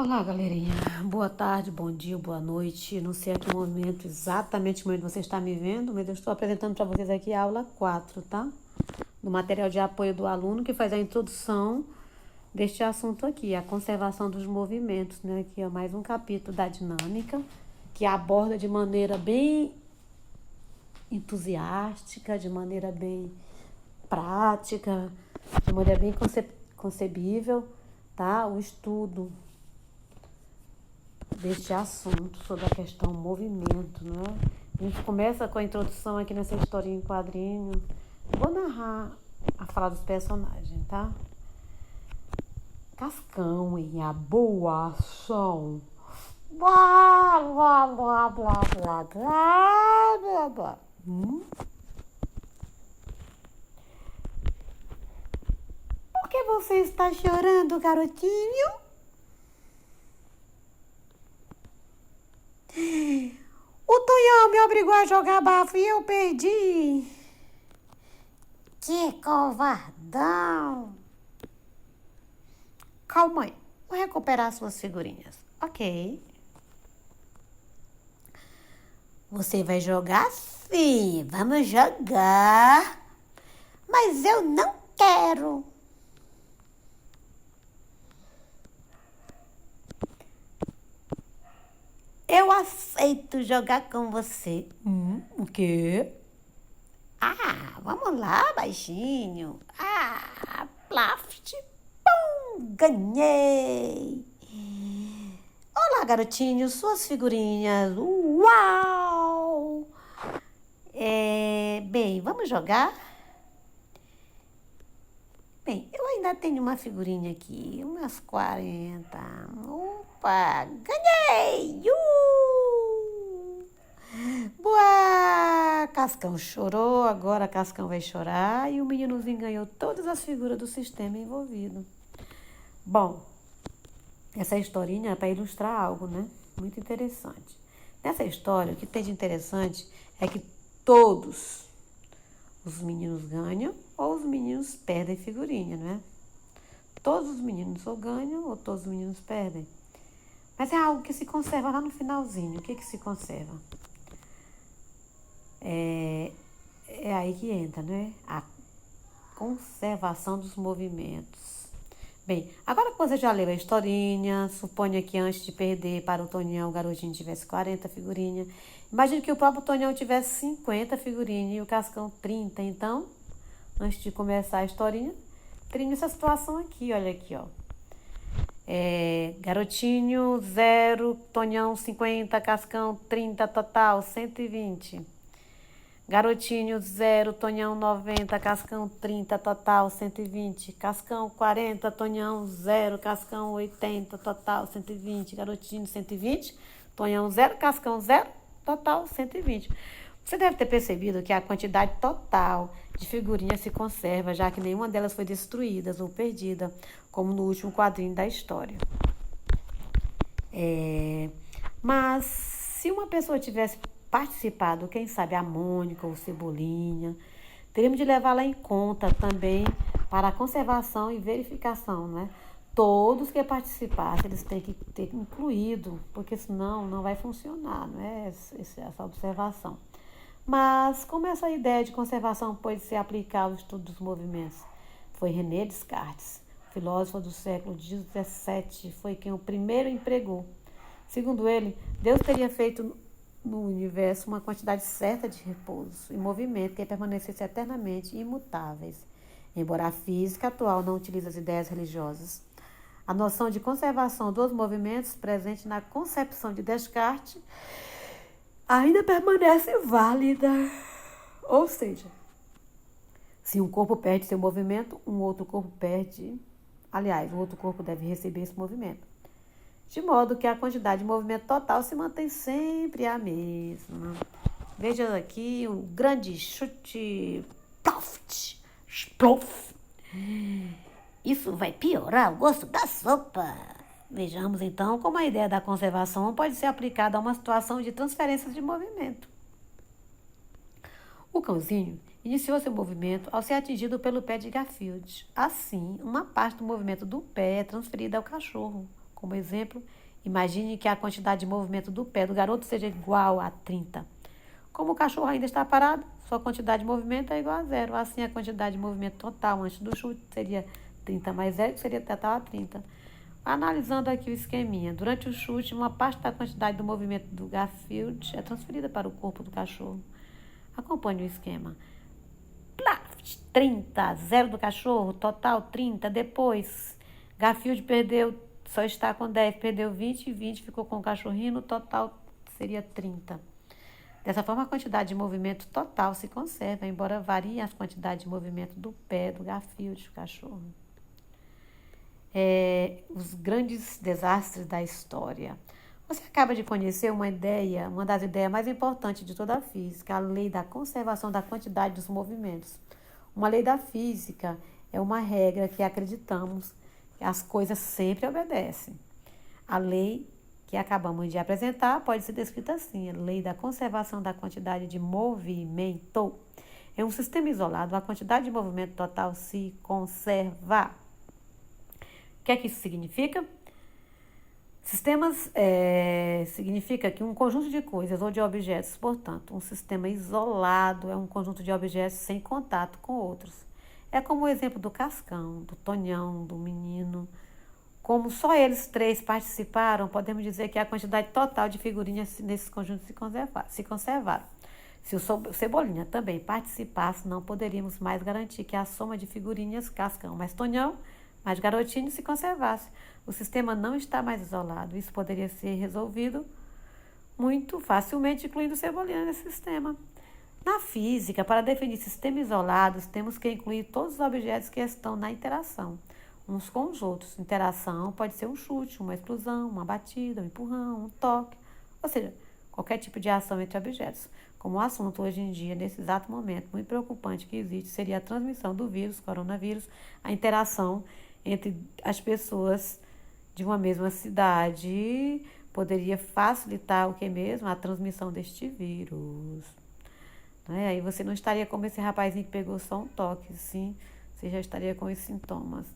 Olá, galerinha. Boa tarde, bom dia, boa noite. Não sei a que momento, exatamente o momento que você está me vendo, mas eu estou apresentando para vocês aqui a aula 4, tá? Do material de apoio do aluno, que faz a introdução deste assunto aqui, a conservação dos movimentos, né? Aqui é mais um capítulo da dinâmica, que aborda de maneira bem entusiástica, de maneira bem prática, de maneira bem concebível, tá? O estudo deste assunto sobre a questão movimento, né? A gente começa com a introdução aqui nessa historinha em quadrinho. Vou narrar a fala dos personagens, tá? Cascão em a boa ação. Blá, blá, blá, blá, blá, blá, blá, blá. Por que você está chorando, garotinho? O Tonhão me obrigou a jogar bafo e eu perdi. Que covardão. Calma aí, vou recuperar suas figurinhas. Ok. Você vai jogar? Sim, vamos jogar. Mas eu não quero. Eu aceito jogar com você. O quê? Ah, vamos lá, baixinho. Ah, plaft. Pum, ganhei. Olá, garotinho, suas figurinhas. Uau! Bem, vamos jogar? Bem, eu ainda tenho uma figurinha aqui, umas 40. Opa, ganhei! Boa! Cascão chorou, agora Cascão vai chorar e o meninozinho ganhou todas as figuras do sistema envolvido. Bom, essa historinha é para ilustrar algo, né? Muito interessante. Nessa história, o que tem de interessante é que todos os meninos ganham ou os meninos perdem figurinha, né? Todos os meninos ou ganham ou todos os meninos perdem. Mas é algo que se conserva lá no finalzinho. O que se conserva? É aí que entra, né? A conservação dos movimentos. Bem, agora que você já leu a historinha, suponha que antes de perder para o Tonhão, o garotinho tivesse 40 figurinhas. Imagine que o próprio Tonhão tivesse 50 figurinhas e o Cascão 30. Então, antes de começar a historinha, teria essa situação aqui, olha aqui, ó. Garotinho 0, Tonhão 50, Cascão 30, total 120. Garotinho 0, Tonhão 90, Cascão 30, total 120. Cascão 40, Tonhão 0, Cascão 80, total 120. Garotinho 120, Tonhão 0, Cascão 0, total 120. Você deve ter percebido que a quantidade total de figurinhas se conserva, já que nenhuma delas foi destruída ou perdida, como no último quadrinho da história. Mas se uma pessoa tivesse participado, quem sabe a Mônica ou Cebolinha, teríamos de levá-la em conta também para a conservação e verificação, né? Todos que participassem, eles têm que ter incluído, porque senão não vai funcionar, não é essa observação. Mas como essa ideia de conservação pode ser aplicada ao estudo dos movimentos? Foi René Descartes, filósofo do século XVII, foi quem o primeiro empregou. Segundo ele, Deus teria feito no universo uma quantidade certa de repouso e movimento que permanecesse eternamente imutáveis. Embora a física atual não utilize as ideias religiosas, a noção de conservação dos movimentos presente na concepção de Descartes ainda permanece válida. Ou seja, se um corpo perde seu movimento, um outro corpo perde. Aliás, o outro corpo deve receber esse movimento. De modo que a quantidade de movimento total se mantém sempre a mesma. Veja aqui um grande chute. Ploft, splof. Isso vai piorar o gosto da sopa. Vejamos então como a ideia da conservação pode ser aplicada a uma situação de transferência de movimento. O cãozinho iniciou seu movimento ao ser atingido pelo pé de Garfield. Assim, uma parte do movimento do pé é transferida ao cachorro, Como exemplo, imagine que a quantidade de movimento do pé do garoto seja igual a 30. Como o cachorro ainda está parado, sua quantidade de movimento é igual a zero. Assim, a quantidade de movimento total antes do chute seria 30 mais 0, que seria total a 30. Analisando aqui o esqueminha. Durante o chute, uma parte da quantidade do movimento do Garfield é transferida para o corpo do cachorro. Acompanhe o esquema. 30, 0 do cachorro, total 30. Depois, Garfield só está com 10, perdeu 20, 20 ficou com o cachorrinho, no total seria 30. Dessa forma, a quantidade de movimento total se conserva, embora varie as quantidades de movimento do pé do Garfield, do cachorro. Os grandes desastres da história. Você acaba de conhecer uma das ideias mais importantes de toda a física, a lei da conservação da quantidade dos movimentos. Uma lei da física é uma regra que acreditamos que as coisas sempre obedecem. A lei que acabamos de apresentar pode ser descrita assim: a lei da conservação da quantidade de movimento. Em um sistema isolado, a quantidade de movimento total se conserva. O que é que isso significa? Sistemas significa que um conjunto de coisas ou de objetos, portanto, um sistema isolado é um conjunto de objetos sem contato com outros. É como o exemplo do Cascão, do Tonhão, do Menino. Como só eles 3 participaram, podemos dizer que a quantidade total de figurinhas nesses conjuntos se conservaram. Se o Cebolinha também participasse, não poderíamos mais garantir que a soma de figurinhas Cascão mais Tonhão mais Garotinho se conservasse. O sistema não está mais isolado. Isso poderia ser resolvido muito facilmente, incluindo Cebolinha nesse sistema. Na física, para definir sistemas isolados, temos que incluir todos os objetos que estão na interação uns com os outros. Interação pode ser um chute, uma explosão, uma batida, um empurrão, um toque, ou seja, qualquer tipo de ação entre objetos. Como o assunto hoje em dia, nesse exato momento, muito preocupante que existe, seria a transmissão do vírus, coronavírus, a interação entre as pessoas de uma mesma cidade poderia facilitar o que mesmo? A transmissão deste vírus. Aí você não estaria como esse rapazinho que pegou só um toque, sim, você já estaria com os sintomas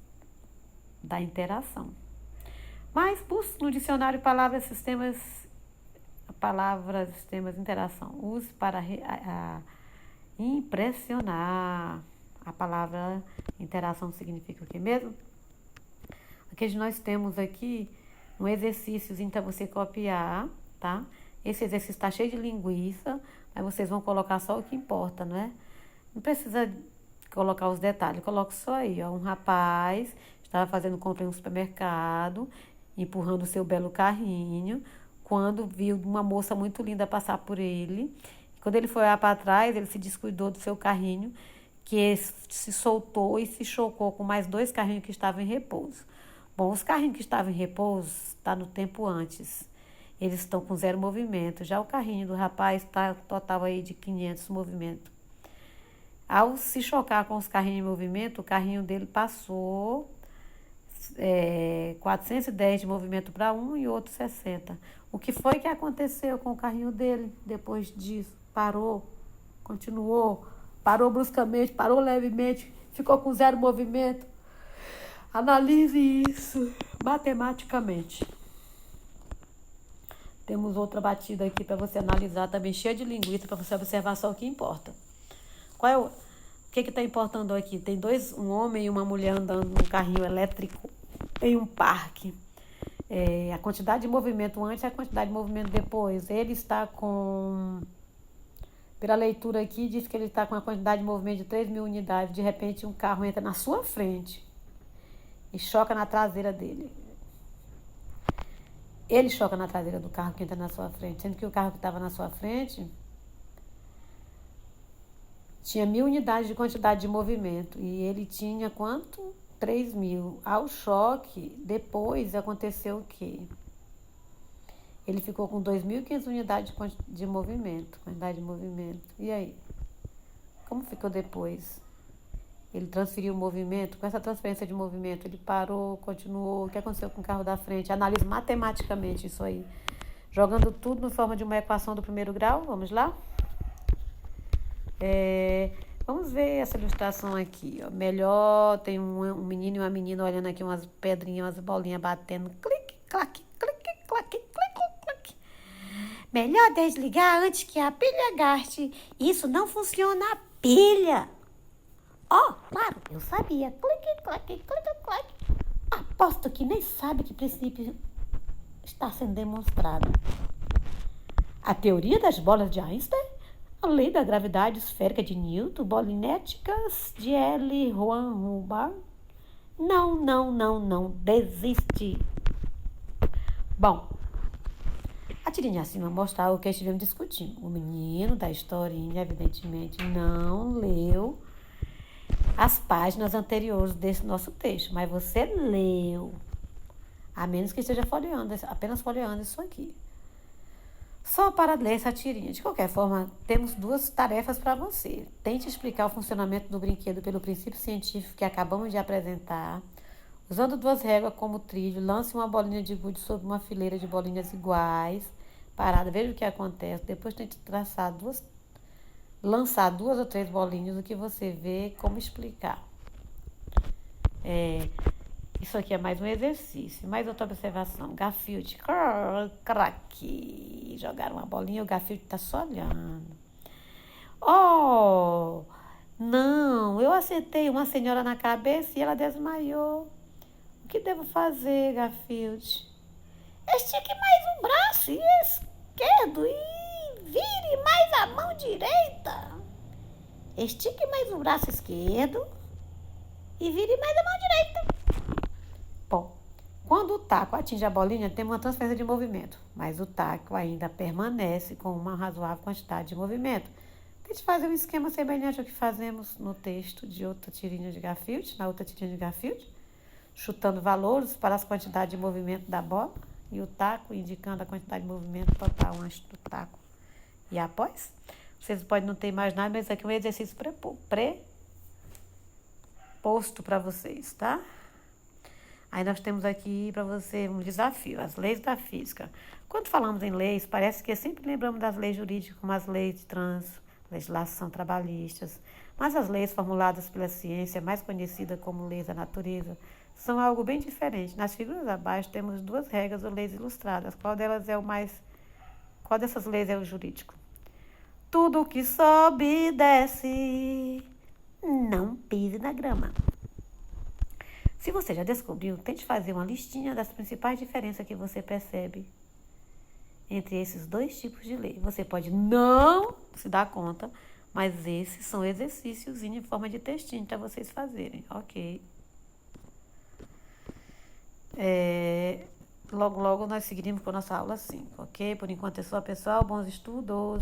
da interação. Mas busque no dicionário sistemas, interação. Use para impressionar. A palavra interação significa o que mesmo? Aqui nós temos aqui um exercício para você copiar, tá? Esse exercício está cheio de linguiça, mas vocês vão colocar só o que importa, não é? Não precisa colocar os detalhes, coloca só aí, ó. Um rapaz estava fazendo compra em um supermercado, empurrando o seu belo carrinho, quando viu uma moça muito linda passar por ele. Quando ele foi olhar para trás, ele se descuidou do seu carrinho, que se soltou e se chocou com mais 2 carrinhos que estavam em repouso. Bom, os carrinhos que estavam em repouso estão no tempo antes. Eles estão com 0 movimento. Já o carrinho do rapaz está total aí de 500 movimentos. Ao se chocar com os carrinhos em movimento, o carrinho dele passou 410 de movimento para um e outro 60. O que foi que aconteceu com o carrinho dele depois disso? Parou, continuou, parou bruscamente, parou levemente, ficou com 0 movimento. Analise isso matematicamente. Temos outra batida aqui para você analisar, também cheia de linguiça, para você observar só o que importa. O que está importando aqui? Tem um homem e uma mulher andando num carrinho elétrico em um parque. A quantidade de movimento antes e a quantidade de movimento depois. Ele está pela leitura aqui, diz que ele está com uma quantidade de movimento de 3.000 unidades. De repente, um carro entra na sua frente e choca na traseira dele. Ele choca na traseira do carro que entra na sua frente, sendo que o carro que estava na sua frente tinha 1.000 unidades de quantidade de movimento. E ele tinha quanto? 3.000. Ao choque, depois aconteceu o quê? Ele ficou com 2.500 unidades de movimento. Quantidade de movimento. E aí? Como ficou depois? Ele transferiu o movimento. Com essa transferência de movimento, ele parou, continuou. O que aconteceu com o carro da frente? Analise matematicamente isso aí. Jogando tudo na forma de uma equação do primeiro grau. Vamos lá? Vamos ver essa ilustração aqui. Melhor, tem um menino e uma menina olhando aqui umas pedrinhas, umas bolinhas batendo. Clique, clac, clique, clac, clique, clac. Melhor desligar antes que a pilha gaste. Isso não funciona a pilha. Oh, claro, eu sabia. Clique, clac, clique, clac. Aposto que nem sabe que princípio está sendo demonstrado. A teoria das bolas de Einstein, a lei da gravidade esférica de Newton, bolinéticas de L. Juan Hubbard. Não, desiste. Bom, a tirinha acima mostrava o que estivemos discutindo. O menino da historinha, evidentemente, não leu as páginas anteriores desse nosso texto, mas você leu, a menos que esteja folheando, apenas folheando isso aqui. Só para ler essa tirinha. De qualquer forma, temos duas tarefas para você. Tente explicar o funcionamento do brinquedo pelo princípio científico que acabamos de apresentar. Usando duas réguas como trilho, lance uma bolinha de gude sobre uma fileira de bolinhas iguais. Parada, veja o que acontece. Depois tente lançar duas ou três bolinhas, o que você vê, como explicar. Isso aqui é mais um exercício. Mais outra observação. Garfield. Crack. Jogaram uma bolinha, o Garfield está só olhando. Oh, não, eu acertei uma senhora na cabeça e ela desmaiou. O que devo fazer, Garfield? Estique mais um braço esquerdo e vire mais a mão direita. Estique mais o braço esquerdo e vire mais a mão direita. Bom, quando o taco atinge a bolinha, tem uma transferência de movimento, mas o taco ainda permanece com uma razoável quantidade de movimento. Tente fazer um esquema semelhante ao que fazemos no texto de outra tirinha de Garfield, na outra tirinha de Garfield, chutando valores para as quantidades de movimento da bola e o taco, indicando a quantidade de movimento total antes do taco e após. Vocês podem não ter imaginado, mas isso aqui é um exercício pré-posto para vocês, tá? Aí nós temos aqui para você um desafio, as leis da física. Quando falamos em leis, parece que sempre lembramos das leis jurídicas, como as leis de trânsito, legislação trabalhistas. Mas as leis formuladas pela ciência, mais conhecida como leis da natureza, são algo bem diferente. Nas figuras abaixo temos duas regras ou leis ilustradas. Qual dessas leis é o jurídico? Tudo que sobe e desce, não pise na grama. Se você já descobriu, tente fazer uma listinha das principais diferenças que você percebe entre esses dois tipos de lei. Você pode não se dar conta, mas esses são exercícios em forma de textinho para vocês fazerem, ok? Logo nós seguiremos com a nossa aula 5, ok? Por enquanto é só, pessoal. Bons estudos!